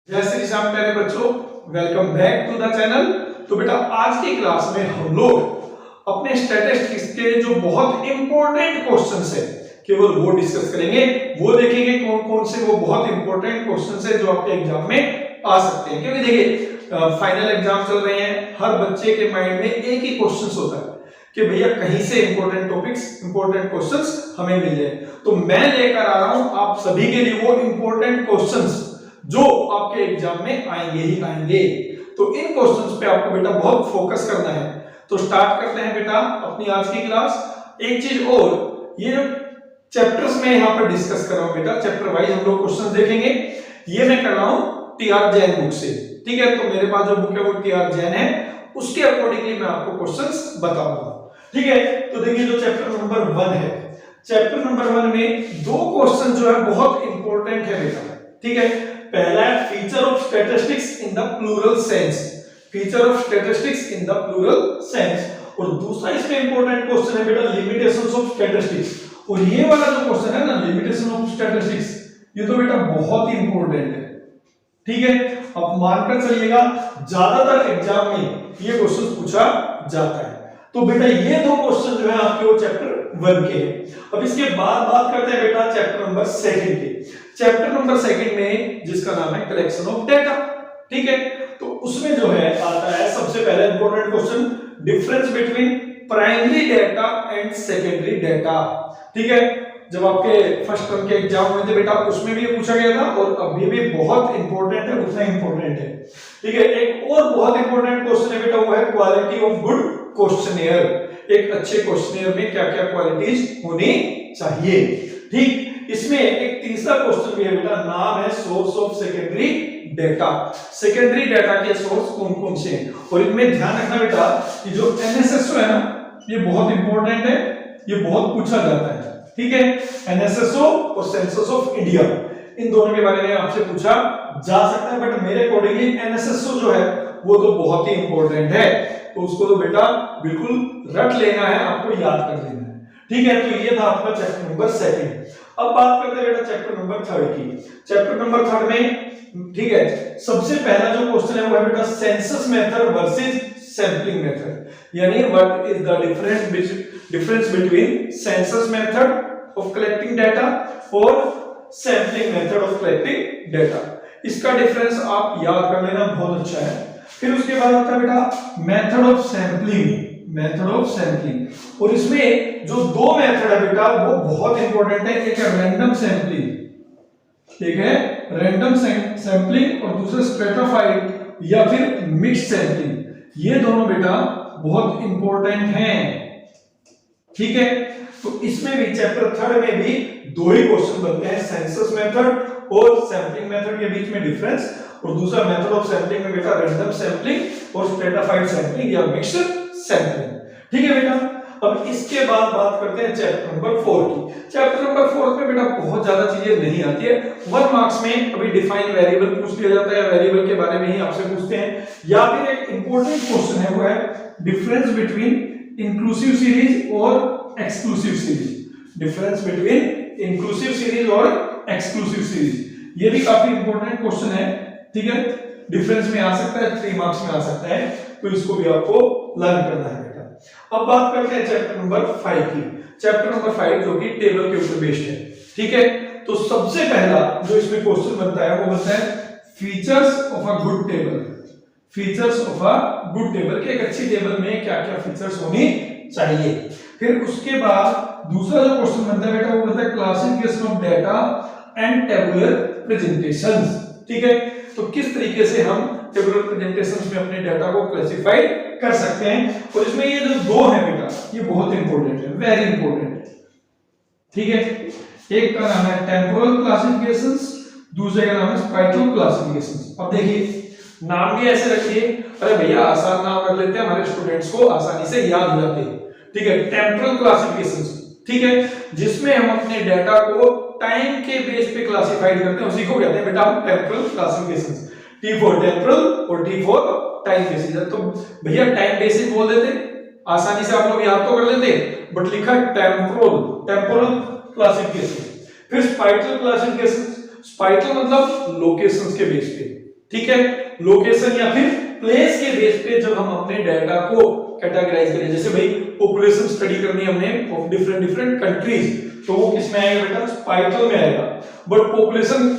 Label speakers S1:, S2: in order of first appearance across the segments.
S1: जय श्री श्याम प्यारे बच्चों, welcome back to the channel. तो बेटा आज की क्लास में हम लोग अपने स्टैटिस्टिक्स के जो बहुत इंपॉर्टेंट क्वेश्चंस है केवल वो डिस्कस करेंगे। वो देखेंगे कौन कौन से वो बहुत इंपॉर्टेंट क्वेश्चंस है जो आपके एग्जाम में आ सकते हैं। क्योंकि देखिए फाइनल एग्जाम चल रहे हैं, हर बच्चे के माइंड में एक ही क्वेश्चंस होता है कि भैया कहीं से इंपॉर्टेंट टॉपिक्स इंपॉर्टेंट क्वेश्चंस हमें मिल जाए। तो मैं लेकर आ रहा हूं आप सभी के लिए वो इंपॉर्टेंट क्वेश्चंस जो आपके एग्जाम में आएंगे ही आएंगे। तो इन क्वेश्चंस पे आपको बेटा बहुत फोकस करना है। तो स्टार्ट करते हैं बेटा अपनी आज की क्लास। एक चीज और, ये जो चैप्टर्स में यहाँ पर डिस्कस कर रहा हूँ बेटा, चैप्टर वाइज हम लोग क्वेश्चंस देखेंगे। ये मैं कर रहा हूँ टीआर जैन बुक से, ठीक है। तो मेरे पास जो बुक है वो टीआर जैन है, उसके अकॉर्डिंगली मैं आपको क्वेश्चंस बताऊंगा, ठीक है। तो देखिए जो चैप्टर नंबर 1 है, चैप्टर नंबर 1 में दो क्वेश्चन जो है बहुत इंपॉर्टेंट है बेटा, ठीक है। पहला है feature of statistics in the plural sense, feature of statistics in the plural sense. और दूसरा इसमें इंपॉर्टेंट क्वेश्चन है बेटा लिमिटेशंस ऑफ स्टैटिस्टिक्स। और ये वाला जो क्वेश्चन है ना लिमिटेशन ऑफ स्टैटिस्टिक्स, ये तो बेटा बहुत ही इंपॉर्टेंट है, ठीक है। अब मानकर चलिएगा ज्यादातर एग्जाम में ये क्वेश्चन पूछा जाता है। तो बेटा ये दो क्वेश्चन जो है आपके वो चैप्टर 1 के हैं। अब इसके बाद बात करते हैं बेटा चैप्टर नंबर 2 के। चैप्टर नंबर 2 में जिसका नाम है कलेक्शन ऑफ डेटा, ठीक है। तो उसमें जो है आता है सबसे पहले important question difference between primary data and secondary data, ठीक है। जब आपके फर्स्ट टर्म के एग्जाम हुए थे बेटा उसमें भी ये पूछा गया था और अभी भी बहुत इंपॉर्टेंट है, उतना इंपॉर्टेंट है, ठीक है। एक और बहुत इंपॉर्टेंट क्वेश्चन है बेटा, वो है क्वालिटी ऑफ गुड क्वेश्चनेयर। एक अच्छे क्वेश्चनेयर में क्या क्या क्वालिटीज होनी चाहिए, ठीक। इसमें एक तीसरा क्वेश्चन भी है बेटा, नाम है source of secondary data. Secondary data के सोर्स कौन कौन से हैं, और इनमें ध्यान रखना बेटा कि जो एनएसएसओ है ना ये बहुत इंपॉर्टेंट है, ये बहुत पूछा जाता है, ठीक है। एनएसएसओ और सेंसस ऑफ इंडिया, इन दोनों के बारे में आपसे पूछा जा सकता है, बट मेरे अकॉर्डिंगली एनएसएसओ जो है वो तो बहुत ही इंपॉर्टेंट है, तो उसको तो बेटा बिल्कुल रट लेना है, आपको याद कर लेना है, ठीक है। तो ये था आपका चैप्टर नंबर 2। अब बात करते हैं बेटा चैप्टर नंबर 3 की। चैप्टर नंबर 3 में, ठीक है, सबसे पहला जो क्वेश्चन है वो है बेटा census method versus sampling method. यानी what is the difference between census method of collecting data और sampling method of collecting data. इसका डिफरेंस आप याद कर लेना, बहुत अच्छा है। फिर उसके बाद आता है बेटा method of sampling, method of sampling. और इसमें जो दो मेथड है बेटा वो बहुत इंपॉर्टेंट है, एक है रैंडम सैंपलिंग, एक है रैंडम सैंपलिंग और दूसरा स्ट्रेटिफाइड या फिर मिक्स सैंपलिंग। ये दोनों बेटा बहुत इंपॉर्टेंट हैं, ठीक है। तो इसमें भी चैप्टर 3 में भी दो ही क्वेश्चन बनते हैं, सेंसस मेथड और सैंपलिंग मेथड के बीच में डिफरेंस, और दूसरा मेथड ऑफ सैंपलिंग में बेटा रैंडम सैंपलिंग और स्ट्रेटिफाइड सैंपलिंग या मिक्स्ड सैंपलिंग, ठीक है बेटा। अब इसके बाद बात करते हैं चैप्टर नंबर 4 की। चैप्टर नंबर 4 में बेटा बहुत ज्यादा चीजें नहीं आती है। 1 मार्क्स में अभी डिफाइन वेरिएबल पूछ लिया जाता है, वेरिएबल के बारे में ही आपसे पूछते हैं, या फिर एक इंपॉर्टेंट क्वेश्चन है वो है डिफरेंस बिटवीन इंक्लूसिव सीरीज और exclusive series. Difference between inclusive series और एक्सक्लूसिव सीरीज, ये भी काफी इंपॉर्टेंट क्वेश्चन है, ठीक है। डिफरेंस में आ सकता है, 3 मार्क्स में आ सकता है, तो इसको भी आपको लर्न करना है बेटा। अब बात करते हैं चैप्टर नंबर 5 की। चैप्टर नंबर 5 जो कि टेबल के ऊपर बेस्ड है, ठीक है। तो सबसे पहला जो इसमें क्वेश्चन बनता है वो बनता है features of a good table. Features of a good table, कि एक अच्छी टेबल में क्या क्या फीचर्स होनी चाहिए। फिर उसके बाद दूसरा जो क्वेश्चन बनता है बेटा वो बनता है classification of data and tabular presentations, ठीक है। तो किस तरीके से हम टेबुलर प्रेजेंटेशंस में अपने डाटा को क्लासिफाई कर सकते हैं। और इसमें ये जो दो है बेटा ये बहुत इंपॉर्टेंट है, वेरी इंपॉर्टेंट है, ठीक है। एक का नाम है टेम्पोरल क्लासिफिकेशंस, दूसरे का नाम है स्पाइटल क्लासिफिकेशंस। अब देखिए नाम भी ऐसे रखिए, अरे भैया आसान नाम रख लेते हैं, हमारे स्टूडेंट्स को आसानी से याद हो जाते हैं, ठीक है। टेम्पोरल क्लासिफिकेशंस, ठीक है, जिसमें हम अपने डाटा को टाइम के बेस पे क्लासिफाई करते हैं, उसी को कहते हैं बेटा temporal classifications. T for temporal और T फॉर टाइम बेसिस। तो भैया टाइम बेसिस बोल देते, आसानी से आप लोग याद तो कर लेते, बट लिखा टेम्पोरल, टेम्पोरल क्लासिफिकेशन। फिर स्पाइटल क्लासिफिकेशन, स्पाइटल मतलब लोकेशंस के बेस पे, ठीक है, लोकेशन या फिर प्लेस के बेस पे जब हम अपने डाटा को कैटेगराइज करें, जैसे भाई पॉपुलेशन स्टडी करनी हमने ऑफ डिफरेंट डिफरेंट कंट्रीज, तो वो किस में आएगा बेटा, पाइथन में आएगा। बट पॉपुलेशन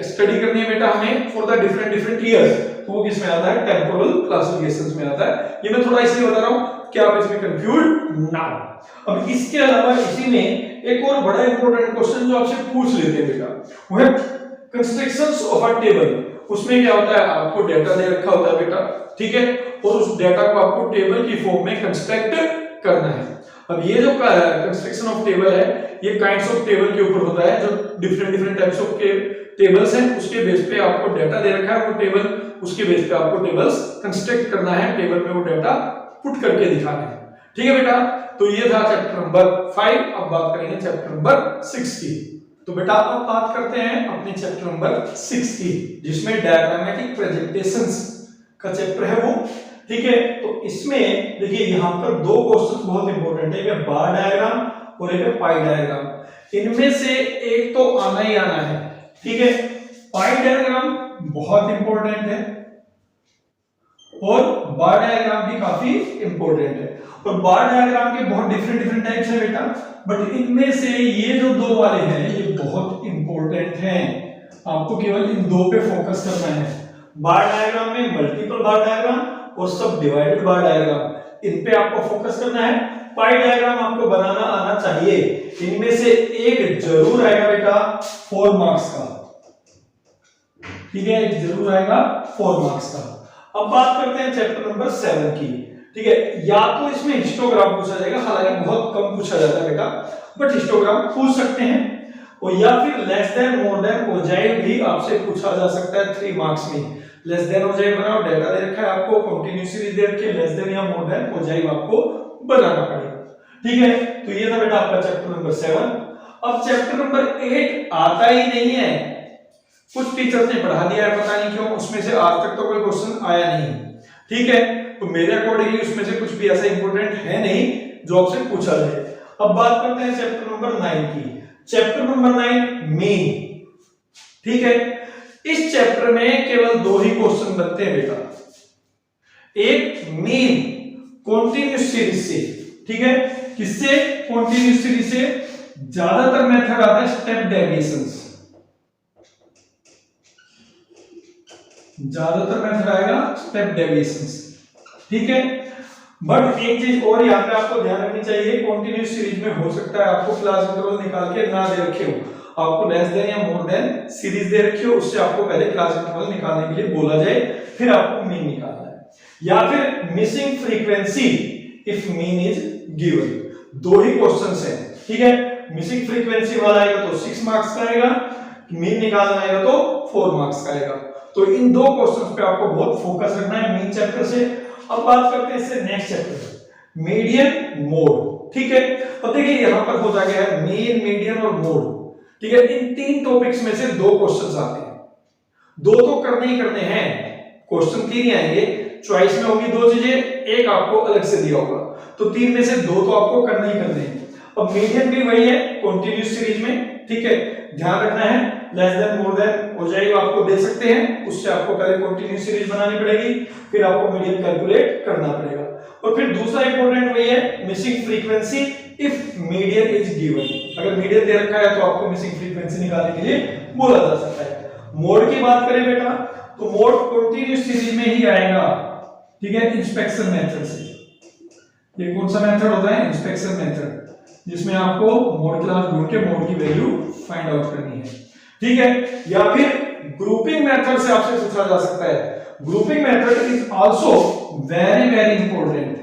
S1: स्टडी करनी है बेटा हमें for the different different years, तो वो किस में आता है, टेंपोरल क्लासिफिकेशंस में आता है। ये मैं थोड़ा इसलिए बता रहा हूं कि आप इसमें कंफ्यूज ना हो। अब इसके अलावा इसी में एक और बड़ा इंपॉर्टेंट क्वेश्चन जो आपसे पूछ लेते हैं बेटा, वो है कंस्ट्रक्शंस ऑफ अ टेबल। उसमें क्या होता है, आपको डेटा दे रखा होता है बेटा, ठीक है, और उस डेटा को आपको टेबल की फॉर्म में कंस्ट्रक्ट करना है। अब ये जो कंस्ट्रक्शन ऑफ टेबल है, ये काइंड्स ऑफ टेबल के ऊपर होता है, जो डिफरेंट डिफरेंट टाइप्स ऑफ के टेबल्स हैं, उसके बेस पे आपको डेटा दे रखा है, वो टेबल, उसके बेस पे आपको टेबल्स कंस्ट्रक्ट करना है, टेबल में वो डेटा पुट करके दिखाना है। ठीक है बेटा, तो ये था चैप्टर नंबर 5। अब बात करेंगे चैप्टर नंबर 6 की। तो बेटा अब बात करते हैं अपने चैप्टर नंबर 6 की, जिसमें डायग्रामेटिक प्रेजेंटेशंस का चैप्टर है वो। ठीक है, तो इसमें देखिए यहाँ पर दो क्वेश्चन बहुत इंपॉर्टेंट है, एक है बार डायग्राम और एक है पाई डायग्राम। इनमें से एक तो आना ही आना है। ठीक है, पाई डायग्राम बहुत इंपॉर्टेंट है और बार डायग्राम भी काफी इंपॉर्टेंट है। और बार डायग्राम के बहुत डिफरेंट डिफरेंट टाइप्स है बेटा, बट इनमें से ये जो दो वाले हैं ये बहुत इंपॉर्टेंट हैं, आपको केवल इन दो पे फोकस करना है। बार डायग्राम में मल्टीपल बार डायग्राम और सब डिवाइडेड बार डायग्राम, इन पे आपको फोकस करना है। पाई डायग्राम आपको बनाना आना चाहिए, इनमें से एक जरूर आएगा बेटा 4 मार्क्स का। ठीक है, एक जरूर आएगा 4 मार्क्स का। अब बात करते हैं चैप्टर नंबर 7 की। ठीक है, या तो इसमें हिस्टोग्राम पूछा जाएगा, हालांकि बहुत कम पूछा जाता है बेटा, बट हिस्टोग्राम पूछ सकते हैं, और या फिर लेस देन मोर देन ओजाइल भी आपसे पूछा जा सकता है 3 मार्क्स में। लेस देन ओजाइल बनाओ, डेटा दे रखा है आपको, कंटीन्यूअस सीरीज दे रखी है, लेस देन या मोर देन ओजाइल आपको बनाना पड़ेगा। ठीक है, तो ये था बेटा आपका चैप्टर नंबर 7। अब चैप्टर नंबर 8 आता ही नहीं है, कुछ टीचर्स ने पढ़ा दिया है, पता नहीं क्यों, उसमें से आज तक तो कोई क्वेश्चन आया नहीं। ठीक है, तो मेरे अकॉर्डिंगली उसमें से कुछ भी ऐसा इंपॉर्टेंट है नहीं जो आपसे पूछा जाए। अब बात करते हैं चैप्टर नंबर 9 की। Chapter number 9 mean. ठीक है, इस चैप्टर में केवल 2 ही क्वेश्चन बनते हैं बेटा, एक मीन कॉन्टिन्यूअस सीरीज से। ठीक है, किससे, कॉन्टिन्यूअस सीरीज से। ज्यादातर मेथड आता है स्टेप डेविएशंस, ज्यादातर मेथड आएगा स्टेप डेविएशंस। ठीक है, बट एक चीज और यहाँ पे आपको ध्यान रखनी चाहिए, कॉन्टिन्यूअस सीरीज में हो सकता है आपको क्लास इंटरवल निकाल के ना दे रखे हो, आपको लेस देन या मोर देन सीरीज दे रखी हो, उससे आपको पहले क्लास इंटरवल निकालने के लिए बोला जाए, फिर आपको मीन निकालना है। या फिर missing frequency if mean is given. 2 he questions हैं। ठीक है, मिसिंग फ्रीक्वेंसी वाला आएगा तो 6 मार्क्स का आएगा, मीन निकालना आएगा तो 4 मार्क्स का आएगा। तो इन 2 क्वेश्चंस पे आपको बहुत फोकस रखना है मीन चैप्टर से। अब बात करते हैं इससे नेक्स्ट चैप्टर, मीडियन मोड। ठीक है, अब देखिए यहां पर होता क्या है, मीन, मीडियन और मोड। ठीक है, इन 3 टॉपिक्स में से 2 क्वेश्चंस आते हैं, 2 तो करने ही करने हैं, क्वेश्चन 3 ही आएंगे, चॉइस में होगी 2 चीजें, एक आपको अलग से दिया होगा, तो 3 में से 2 तो आपको करने ही करने हैं। अब मीडियन भी वही है कॉन्टिन्यूअस सीरीज में। ठीक है, ध्यान रखना है, लेस देन मोर देन हो जाएगा आपको दे सकते हैं, उससे आपको पहले कंटीन्यूअस सीरीज बनानी पड़ेगी, फिर आपको मीडियन कैलकुलेट करना पड़ेगा। और फिर दूसरा इंपॉर्टेंट वही है missing frequency if median is given. अगर मीडियन दे रखा है तो आपको मिसिंग फ्रीक्वेंसी निकालने के लिए बोला जा सकता है। मोड की बात करें बेटा, तो मोड कंटीन्यूअस सीरीज में ही आएगा। ठीक है, इंस्पेक्शन मेथड से। ये कौन सा मेथड होता है, इंस्पेक्शन मेथड, जिसमें आपको मोड क्लास ढूंढ के मोड की वैल्यू फाइंड आउट करनी है। ठीक है, या फिर ग्रुपिंग मेथड से आपसे पूछा जा सकता है। Grouping method is also very very important,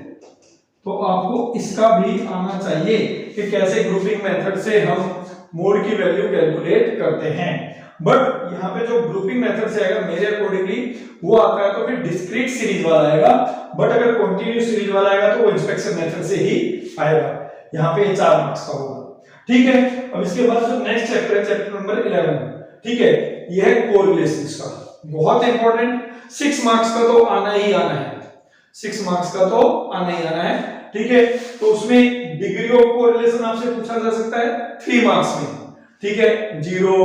S1: तो आपको इसका भी आना चाहिए कि कैसे ग्रुपिंग मेथड से हम मोड की वैल्यू कैलकुलेट करते हैं। बट यहाँ पे जो ग्रुपिंग मेथड से आएगा मेरे अकॉर्डिंगली वो आता है तो फिर डिस्क्रीट सीरीज वाला आएगा, बट अगर कंटीन्यूअस सीरीज वाला आएगा तो वो इंस्पेक्शन मेथड से ही आएगा। यहाँ पे 4 मार्क्स का होगा। ठीक है, अब इसके बाद जो नेक्स्ट चैप्टर है, चैप्टर नंबर 11। ठीक है, यह है कोरिलेशंस का, बहुत इंपॉर्टेंट, 6 मार्क्स का तो आना ही आना है, 6 मार्क्स का तो आना ही आना है। ठीक है, तो उसमें डिग्री ऑफ कोरिलेशन आपसे पूछा जा सकता है 3 मार्क्स में। ठीक है, 0,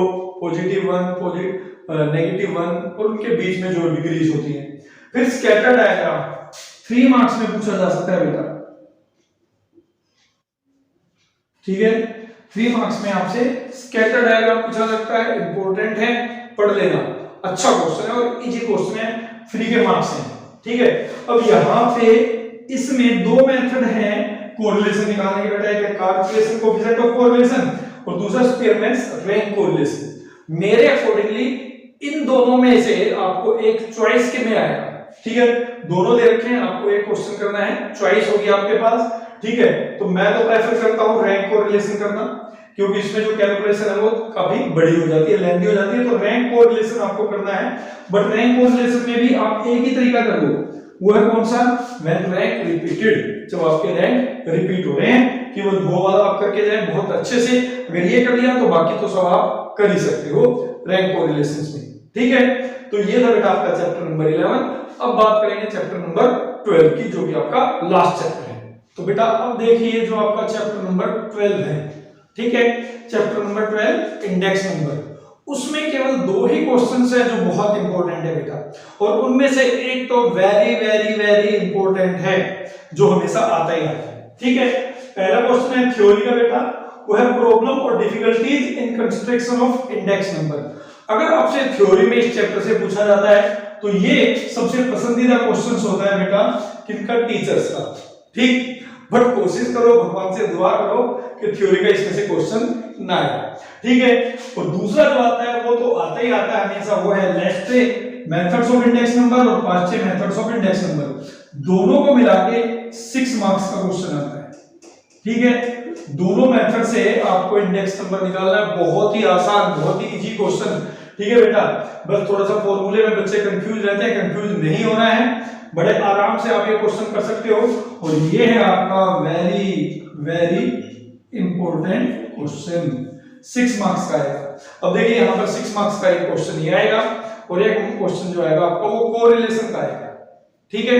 S1: +1, -1 और उनके बीच में जो डिग्रीज होती है। फिर स्कैटर डायग्राम 3 मार्क्स में पूछा जा सकता है बेटा, ठीक है। 3 मार्क्स में आपसे स्कैटर डायग्राम पूछा सकता है, इंपॉर्टेंट है, पढ़ लेना, अच्छा क्वेश्चन है और इजी क्वेश्चन है, फ्री के मार्क्स हैं, ठीक है। अब यहाँ पे इसमें 2 मेथड हैं कोरिलेशन निकालने के बेटा, एक है कार्टेशियन कोएफिशिएंट ऑफ कोरिलेशन और दूसरा स्पीयरमैन्स रैंक कोरिलेशन। मेरे अकॉर्डिंगली इन दोनों में से आपको एक चॉइस के में आएगा, ठीक है। दोनों दे रखे हैं, आपको एक क्वेश्चन करना है, चॉइस होगी आपके पास, ठीक है। तो मैं तो प्रेफर करता हूं रैंक कोरिलेशन करना, क्योंकि इसमें जो कैलकुलेशन है वो काफी बड़ी हो जाती है, लेंथी हो जाती है, तो रैंक कोरिलेशन आपको करना है। बट रैंक कोरिलेशन में भी आप एक ही तरीका कर लो, वो है कौन सा, व्हेन रैंक रिपीटेड, जब आपके रैंक रिपीट हो रहे हैं, केवल वो वाला आप करके जाए बहुत अच्छे से। अगर ये कर लिया तो बाकी तो सब आप कर ही सकते हो रैंक कोरिलेशंस में, ठीक है। तो ये था बेटा आपका चैप्टर नंबर 11। अब बात करेंगे चैप्टर नंबर 12 की, जो कि आपका लास्ट चैप्टर है। तो बेटा अब देखिए जो आपका चैप्टर नंबर 12 है, ठीक है, चैप्टर नंबर 12 इंडेक्स नंबर, उसमें केवल 2 ही क्वेश्चंस है जो बहुत इंपॉर्टेंट है बेटा, और उनमें से एक तो वेरी वेरी वेरी इंपॉर्टेंट है जो हमेशा आता ही आता है, ठीक है। पहला क्वेश्चन है थ्योरी का बेटा, वो है प्रॉब्लम और difficulties in construction of index number. अगर आपसे थ्योरी में इस चैप्टर से पूछा जाता है तो ये सबसे पसंदीदा क्वेश्चंस होता है बेटा किनका, टीचर्स का, ठीक। बट कोशिश करो, भगवान से दुआ करो कि थ्योरी का इसमें से क्वेश्चन ना आए, ठीक है। और दूसरा जो आता है वो तो आता ही आता है हमेशा, वो है left methods of index number और past methods of index number, दोनों को मिला के 6 मार्क्स का क्वेश्चन आता है, ठीक है। दोनों मेथड से आपको इंडेक्स नंबर निकालना है, बहुत ही आसान, बहुत ही इजी क्वेश्चन, ठीक है बेटा। बस थोड़ा सा फॉर्मूले में बच्चे कंफ्यूज रहते हैं, कंफ्यूज नहीं होना है, बड़े आराम से आप ये क्वेश्चन कर सकते हो। और ये है आपका very very important question, 6 marks का है। अब देखिए यहाँ पर 6 मार्क्स का एक क्वेश्चन ये आएगा और एक क्वेश्चन जो आएगा आपका वो कोरिलेशन का आएगा, ठीक है।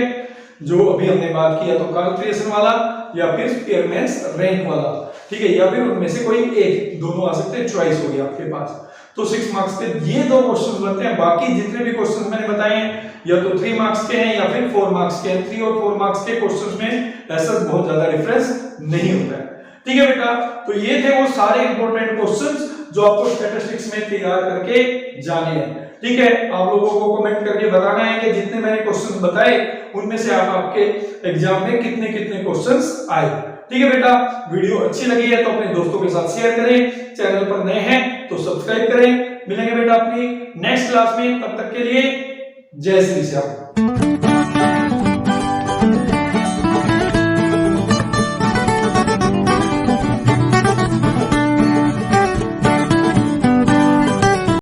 S1: जो अभी हमने बात किया तो कार्टेशियन वाला या फिर स्पीयरमैन्स रैंक वाला, ठीक है, या फिर उनमें से कोई एक, दोनों आ सकते हैं, चॉइस होगी आपके पास। तो 6 मार्क्स के ये 2 क्वेश्चंस बनते हैं, बाकी जितने भी क्वेश्चंस मैंने बताए हैं या तो 3 मार्क्स के हैं या फिर 4 मार्क्स के हैं। 3 और 4 मार्क्स के क्वेश्चंस में ऐसा बहुत ज्यादा डिफरेंस नहीं होता है, ठीक है बेटा। तो ये थे वो सारे इंपॉर्टेंट क्वेश्चंस जो आपको स्टैटिस्टिक्स में तैयार करके जाने हैं, ठीक है। आप लोगों को कमेंट करके बताना है कि जितने मैंने क्वेश्चंस बताए उनमें से आप आपके एग्जाम में कितने कितने क्वेश्चंस आए, ठीक है बेटा। वीडियो अच्छी लगी है तो अपने दोस्तों के साथ शेयर करें, चैनल पर नए हैं तो सब्सक्राइब करें। मिलेंगे बेटा अपनी नेक्स्ट क्लास में, तब तक के लिए जय श्री श्याम।